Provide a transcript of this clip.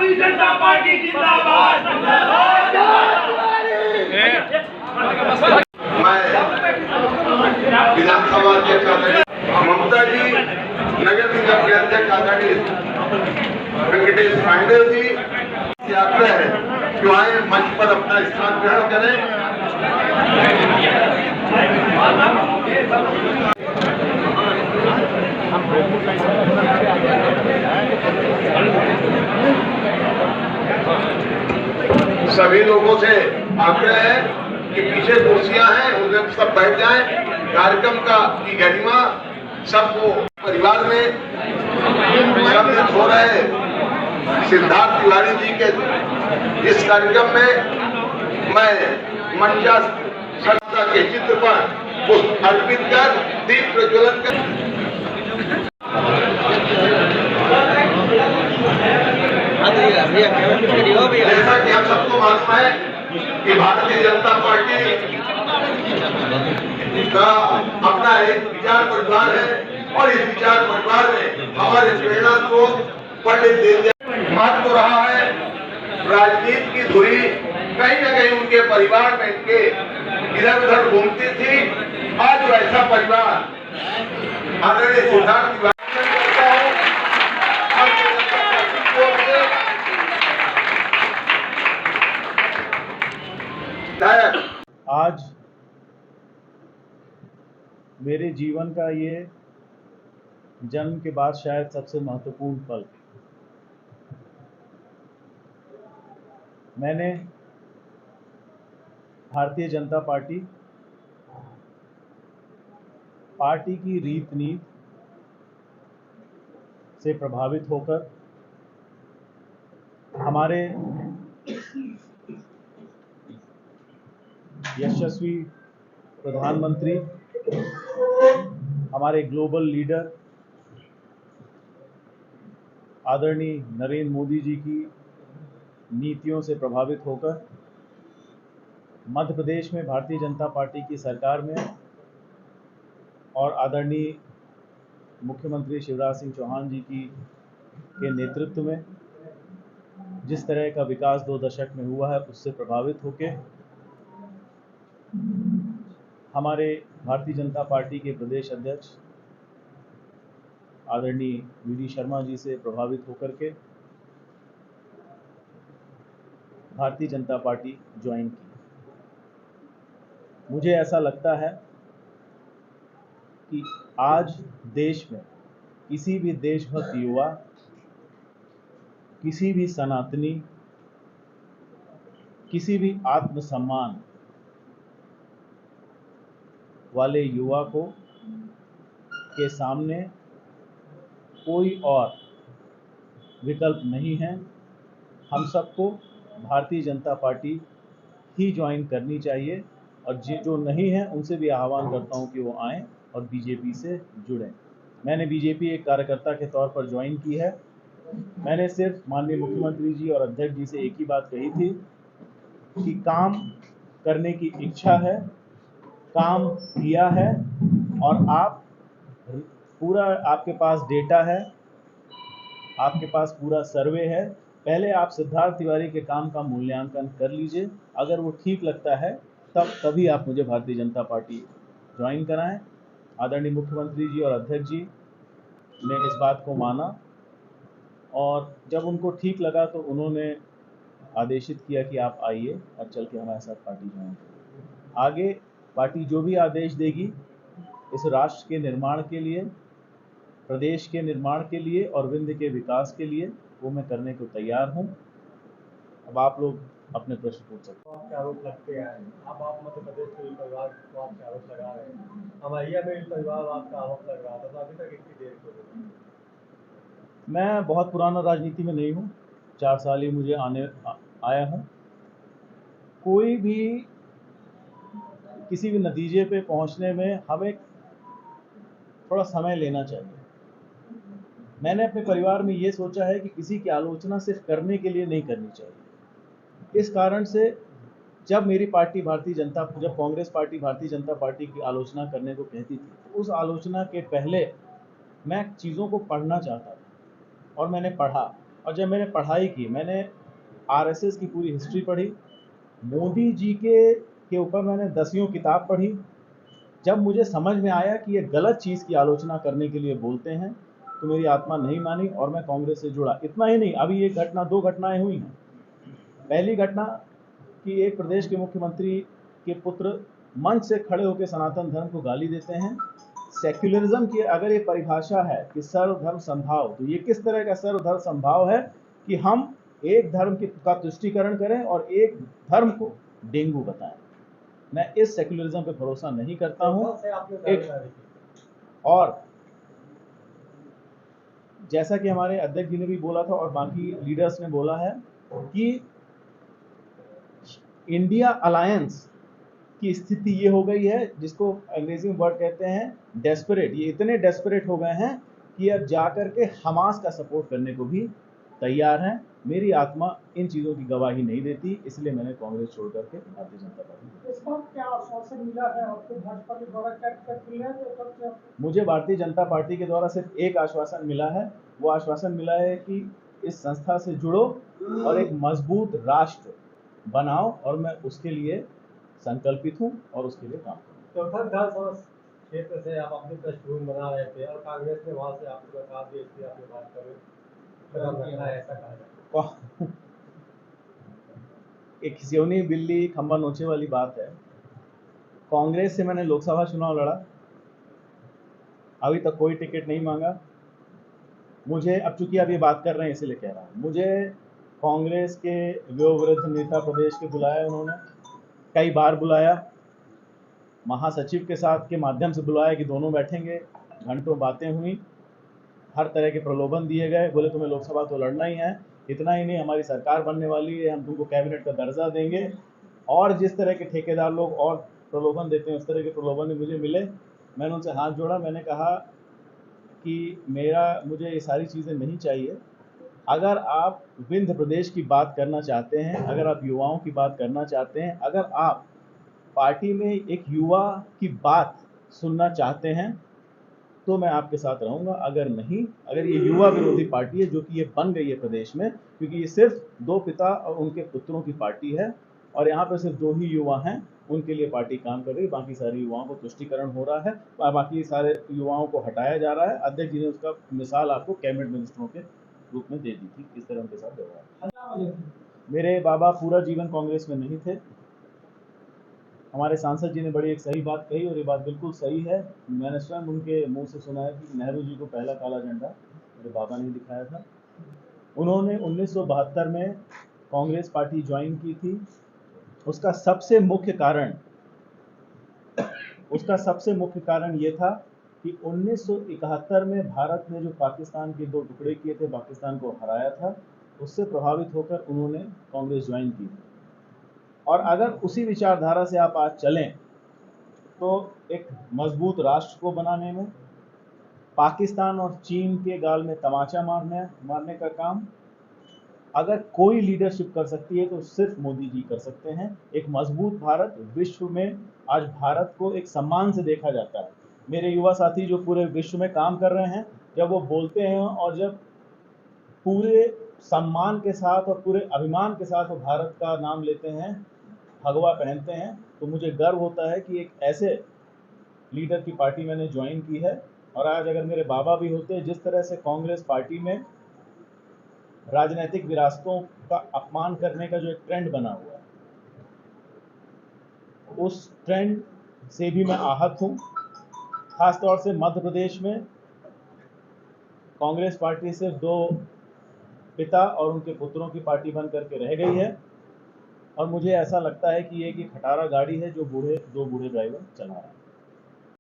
Bharatiya Janata party जिंदाबाद। मैं विधानसभा अध्यक्ष आदरणीय ममता जी, नगर निगम के अध्यक्ष आदरणीय वेंकटेश पांडे जी से आग्रह है कि आए मंच पर अपना स्थान ग्रहण करें। सभी लोगों से आग्रह है कि पीछे कुर्सियां हैं, उनमें सब बैठ जाएं। कार्यक्रम की गरिमा सबको परिवार में सम्मिलित हो रहे सिद्धार्थ तिवारी जी के इस कार्यक्रम में मैं मंचा सरदा के चित्र पर पुष्प अर्पित कर दीप प्रज्वलन कर जैसा कि हम सबको मालूम है कि भारतीय जनता पार्टी का अपना एक विचार परिवार है और इस विचार परिवार में हमारे प्रेरणा स्रोत पंडित दीनदयाल महत्व रहा है। राजनीति की धुरी कहीं न कहीं उनके परिवार में इनके इधर उधर घूमती थी। आज वैसा परिवार आदरणीय सिद्धार्थ तिवारी आज मेरे जीवन का ये जन्म के बाद शायद सबसे महत्वपूर्ण पल। मैंने भारतीय जनता पार्टी की रीत नीति से प्रभावित होकर हमारे यशस्वी प्रधानमंत्री, हमारे ग्लोबल लीडर आदरणीय नरेंद्र मोदी जी की नीतियों से प्रभावित होकर मध्य प्रदेश में भारतीय जनता पार्टी की सरकार में और आदरणीय मुख्यमंत्री शिवराज सिंह चौहान जी के नेतृत्व में जिस तरह का विकास 2 दशक में हुआ है उससे प्रभावित होकर हमारे भारतीय जनता पार्टी के प्रदेश अध्यक्ष आदरणीय वी.डी. शर्मा जी से प्रभावित होकर के भारतीय जनता पार्टी ज्वाइन की। मुझे ऐसा लगता है कि आज देश में किसी भी देशभक्त युवा, किसी भी सनातनी, किसी भी आत्मसम्मान वाले युवा को के सामने कोई और विकल्प नहीं है। हम सबको भारतीय जनता पार्टी ही ज्वाइन करनी चाहिए और जो नहीं है उनसे भी आह्वान करता हूं कि वो आएं और बीजेपी से जुड़ें। मैंने बीजेपी एक कार्यकर्ता के तौर पर ज्वाइन की है। मैंने सिर्फ माननीय मुख्यमंत्री जी और अध्यक्ष जी से एक ही बात कही थी कि काम करने की इच्छा है, काम किया है और आप पूरा, आपके पास डेटा है, आपके पास पूरा सर्वे है। पहले आप सिद्धार्थ तिवारी के काम का मूल्यांकन कर लीजिए, अगर वो ठीक लगता है तभी आप मुझे भारतीय जनता पार्टी ज्वाइन कराएं। आदरणीय मुख्यमंत्री जी और अध्यक्ष जी ने इस बात को माना और जब उनको ठीक लगा तो उन्होंने आदेशित किया कि आप आइए और चल के हमारे साथ पार्टी ज्वाइन करें। आगे पार्टी जो भी आदेश देगी इस राष्ट्र के निर्माण के लिए, प्रदेश के निर्माण के लिए और विंध्य के विकास के लिए वो मैं करने को तैयार हूं। अब आप लोग अपने प्रश्न पूछ सकते हैं। आपके आरोप लगते हैं, आप मध्य प्रदेश के परिवार को आपके आरोप लगा रहे हैं, हमारे में परिवार आपका आरोप लग रहा था, तो अभी तक इतनी देर क्यों? मैं बहुत पुराना राजनीति में नहीं हूँ, 4 साल ही मुझे आया हूँ। कोई भी किसी भी नतीजे पे पहुँचने में हमें थोड़ा समय लेना चाहिए। मैंने अपने परिवार में ये सोचा है कि किसी की आलोचना सिर्फ करने के लिए नहीं करनी चाहिए। इस कारण से जब मेरी पार्टी जब कांग्रेस पार्टी भारतीय जनता पार्टी की आलोचना करने को कहती थी, तो उस आलोचना के पहले मैं चीज़ों को पढ़ना चाहता था और मैंने पढ़ा और जब मैंने पढ़ाई की, मैंने आरएसएस की पूरी हिस्ट्री पढ़ी, मोदी जी के ऊपर मैंने 10वीं किताब पढ़ी। जब मुझे समझ में आया कि ये गलत चीज़ की आलोचना करने के लिए बोलते हैं, तो मेरी आत्मा नहीं मानी और मैं कांग्रेस से जुड़ा। इतना ही नहीं, अभी एक घटना, 2 घटनाएं हुई हैं। पहली घटना कि एक प्रदेश के मुख्यमंत्री के पुत्र मंच से खड़े होकर सनातन धर्म को गाली देते हैं। सेक्युलरिज्म की अगर ये परिभाषा है कि सर्वधर्म समभाव, तो ये किस तरह का सर्वधर्म समभाव है कि हम एक धर्म का तुष्टीकरण करें और एक धर्म को डेंगू बताएं। मैं इस सेक्युलरिज्म पे भरोसा नहीं करता हूं। और जैसा कि हमारे अध्यक्ष जी ने भी बोला था और बाकी लीडर्स ने बोला है कि इंडिया अलायंस की स्थिति ये हो गई है, जिसको अंग्रेजी में वर्ड कहते हैं डेस्परेट। ये इतने डेस्परेट हो गए हैं कि अब जाकर के हमास का सपोर्ट करने को भी तैयार हैं। मेरी आत्मा इन चीज़ों की गवाही नहीं देती, इसलिए मैंने कांग्रेस छोड़ करके भारतीय जनता पार्टी। इस वक्त क्या आश्वासन मिला है आपको भाजपा के द्वारा? क्या मुझे भारतीय जनता पार्टी के द्वारा सिर्फ एक आश्वासन मिला है। वो आश्वासन मिला है कि इस संस्था से जुड़ो और एक मजबूत राष्ट्र बनाओ, और मैं उसके लिए संकल्पित हूँ और उसके लिए काम करूँ। चौथा विधानसभा क्षेत्र से आप अपनी पृष्ठभूमि बना रहे थे और कांग्रेस ने वहां से आपको बता दिया इसलिए आपने बात करें, ऐसा कहा एक खिसियोनी बिल्ली खंबा नोचे वाली बात है। कांग्रेस से मैंने लोकसभा चुनाव लड़ा, अभी तक कोई टिकट नहीं मांगा मुझे। अब चूंकि अब ये बात कर रहे हैं इसलिए कह रहा हूँ, मुझे कांग्रेस के वयोवृद्ध नेता प्रदेश के बुलाया, उन्होंने कई बार बुलाया, महासचिव के साथ के माध्यम से बुलाया कि दोनों बैठेंगे, घंटों बातें हुई, हर तरह के प्रलोभन दिए गए। बोले तुम्हें लोकसभा तो लड़ना ही है, इतना ही नहीं हमारी सरकार बनने वाली है, हम तुमको कैबिनेट का दर्जा देंगे। और जिस तरह के ठेकेदार लोग और प्रलोभन देते हैं उस तरह के प्रलोभन भी मुझे मिले। मैंने उनसे हाथ जोड़ा, मैंने कहा कि मुझे ये सारी चीज़ें नहीं चाहिए। अगर आप विंध्य प्रदेश की बात करना चाहते हैं, अगर आप युवाओं की बात करना चाहते हैं, अगर आप पार्टी में एक युवा की बात सुनना चाहते हैं, तो मैं आपके साथ रहूंगा। अगर नहीं, अगर ये युवा विरोधी पार्टी है जो कि ये बन गई है प्रदेश में, क्योंकि ये सिर्फ 2 पिता और उनके पुत्रों की पार्टी है और यहाँ पर सिर्फ 2 ही युवा हैं, उनके लिए पार्टी काम कर रही है। बाकी सारे युवाओं को तुष्टीकरण हो रहा है, बाकी सारे युवाओं को हटाया जा रहा है। अध्यक्ष जी ने उसका मिसाल आपको कैबिनेट मिनिस्टरों के रूप में दे दी थी, इस तरह उनके साथ व्यवहार। मेरे बाबा पूरा जीवन कांग्रेस में नहीं थे। हमारे सांसद जी ने बड़ी एक सही बात कही और ये बात बिल्कुल सही है। मैंने स्वयं उनके मुंह से सुना है कि नेहरू जी को पहला काला झंडा मेरे बाबा ने दिखाया था। उन्होंने 1972 में कांग्रेस पार्टी ज्वाइन की थी। उसका सबसे मुख्य कारण ये था कि 1971 में भारत ने जो पाकिस्तान के 2 टुकड़े किए थे, पाकिस्तान को हराया था, उससे प्रभावित होकर उन्होंने कांग्रेस ज्वाइन की। और अगर उसी विचारधारा से आप आज चलें तो एक मजबूत राष्ट्र को बनाने में, पाकिस्तान और चीन के गाल में तमाचा मारने का काम अगर कोई लीडरशिप कर सकती है तो सिर्फ मोदी जी कर सकते हैं। एक मजबूत भारत, विश्व में आज भारत को एक सम्मान से देखा जाता है। मेरे युवा साथी जो पूरे विश्व में काम कर रहे हैं, जब वो बोलते हैं और जब पूरे सम्मान के साथ और पूरे अभिमान के साथ वो भारत का नाम लेते हैं, भगवा पहनते हैं, तो मुझे गर्व होता है कि एक ऐसे लीडर की पार्टी मैंने ज्वाइन की है। और आज अगर मेरे बाबा भी होते, जिस तरह से कांग्रेस पार्टी में राजनीतिक विरासतों का अपमान करने का जो एक ट्रेंड बना हुआ है, उस ट्रेंड से भी मैं आहत हूँ। खासतौर से मध्य प्रदेश में कांग्रेस पार्टी सिर्फ 2 पिता और उनके पुत्रों की पार्टी बन करके रह गई है और मुझे ऐसा लगता है कि ये कि खटारा गाड़ी है जो 2 बूढ़े ड्राइवर चला रहे हैं।